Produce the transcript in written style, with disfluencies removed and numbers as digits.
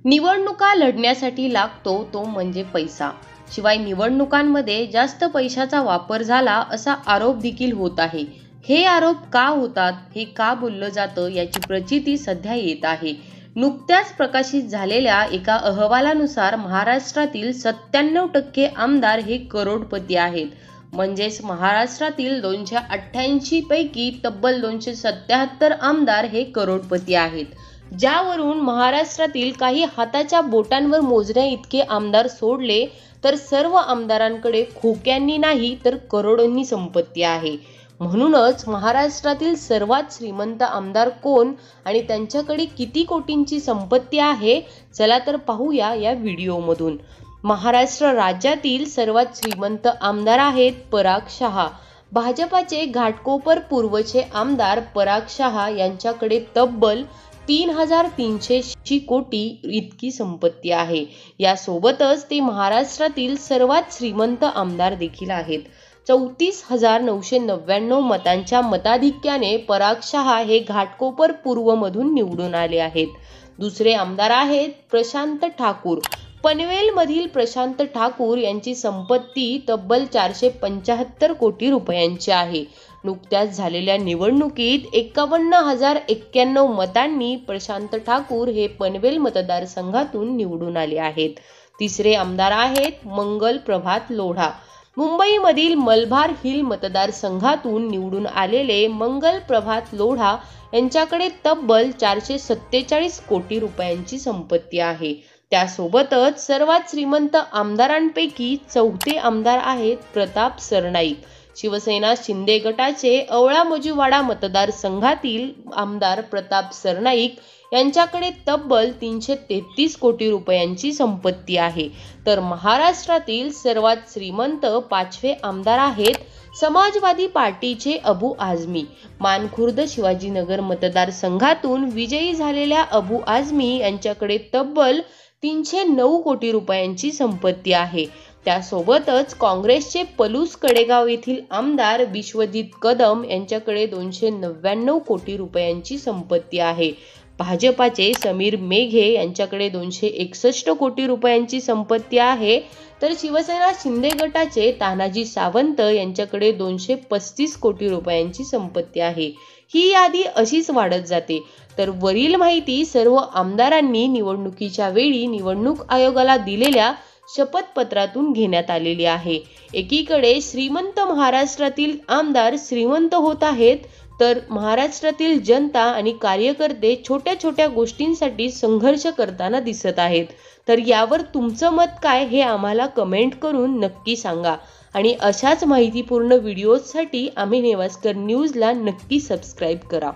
निवडणुका लढण्यासाठी लागतो तो म्हणजे पैसा. शिवाय निवडणुकांमध्ये जास्त पैशाचा वापर झाला असा आरोप देखील होत आहे. हे आरोप का होतात, हे का बोललं जातं याची प्रचिती सध्या येत आहे. नुकत्याच प्रकाशित झालेल्या एका अहवालानुसार महाराष्ट्रातील 97% आमदार हे करोडपती आहेत. म्हणजेच महाराष्ट्रातील 288 पैकी तब्बल 277 आमदार हे करोडपती आहेत. ज्यावरून महाराष्ट्रातील काही हाताच्या बोटांवर मोजण्या इतके आमदार सोडले तर सर्व आमदारांकडे खोक्यांनी नाही तर करोडोंनी संपत्ती आहे. म्हणूनच महाराष्ट्रातील सर्वात श्रीमंत आमदार कोण आणि त्यांच्याकडे किती कोटींची संपत्ती आहे, चला तर पाहूया या व्हिडिओमधून. महाराष्ट्र राज्यातील सर्वात श्रीमंत आमदार आहेत पराग शहा. भाजपाचे घाटकोपर पूर्वचे आमदार पराग शहा यांच्याकडे तब्बल 3,380 कोटी इतकी संपत्ती आहे. यासोबतच ते महाराष्ट्रातील सर्वात श्रीमंत आमदार देखील आहेत. 34,999 मतांच्या मताधिक्याने पराग शहा हे घाटकोपर पूर्व मधून निवडून आले आहेत. दुसरे आमदार आहेत प्रशांत ठाकूर. पनवेलमधील प्रशांत ठाकूर यांची संपत्ती तब्बल 475 कोटी रुपयांची आहे. नुकत्याच झालेल्या निवडणुकीत 51,091 मतांनी प्रशांत ठाकूर हे पनवेल मतदारसंघातून निवडून आले आहेत. तिसरे आमदार आहेत मंगल प्रभात लोढा. मुंबईमधील मलबार हिल मतदारसंघातून निवडून आलेले मंगल प्रभात लोढा यांच्याकडे तब्बल 447 कोटी रुपयांची संपत्ती आहे. त्यासोबतच सर्वात श्रीमंत आमदारांपैकी चौथे आमदार आहेत प्रताप सरनाईक. शिवसेना शिंदे गटाचे अवळा-मजुवाडा मतदारसंघातील आमदार प्रताप सरनाईक यांच्याकडे तब्बल 333 कोटी रुपयांची संपत्ती आहे. तर महाराष्ट्रातील सर्वात श्रीमंत पाचवे आमदार आहेत समाजवादी पार्टीचे अबू आझमी. मानखुर्द शिवाजीनगर मतदारसंघातून विजयी झालेल्या अबू आझमी यांच्याकडे तब्बल 309 कोटी रुपयांची संपत्ती आहे. त्यासोबतच काँग्रेसचे पलूस कडेगाव येथील आमदार विश्वजित कदम यांच्याकडे 299 कोटी रुपयांची संपत्ती आहे. भाजपाचे समीर मेघे यांच्याकडे 261 कोटी रुपयांची संपत्ती आहे. तर शिवसेना शिंदे गटाचे तानाजी सावंत यांच्याकडे 235 कोटी रुपयांची संपत्ती आहे. ही यादी अशीच वाढत जाते. तर वरील माहिती सर्व आमदारांनी निवडणुकीच्या वेळी निवडणूक आयोगाला दिलेल्या शपथपत्रातून घेण्यात आलेली आहे. एकीकडे श्रीमंत महाराष्ट्रातील आमदार श्रीमंत होत आहेत, तर महाराष्ट्रातील जनता आणि कार्यकर्ते छोट्या छोट्या गोष्टींसाठी संघर्ष करताना दिसत आहेत. तर यावर तुमचं मत काय हे आम्हाला कमेंट करून नक्की सांगा. आणि अशाच माहितीपूर्ण व्हिडिओजसाठी आम्ही नेवास्कर न्यूजला नक्की सबस्क्राईब करा.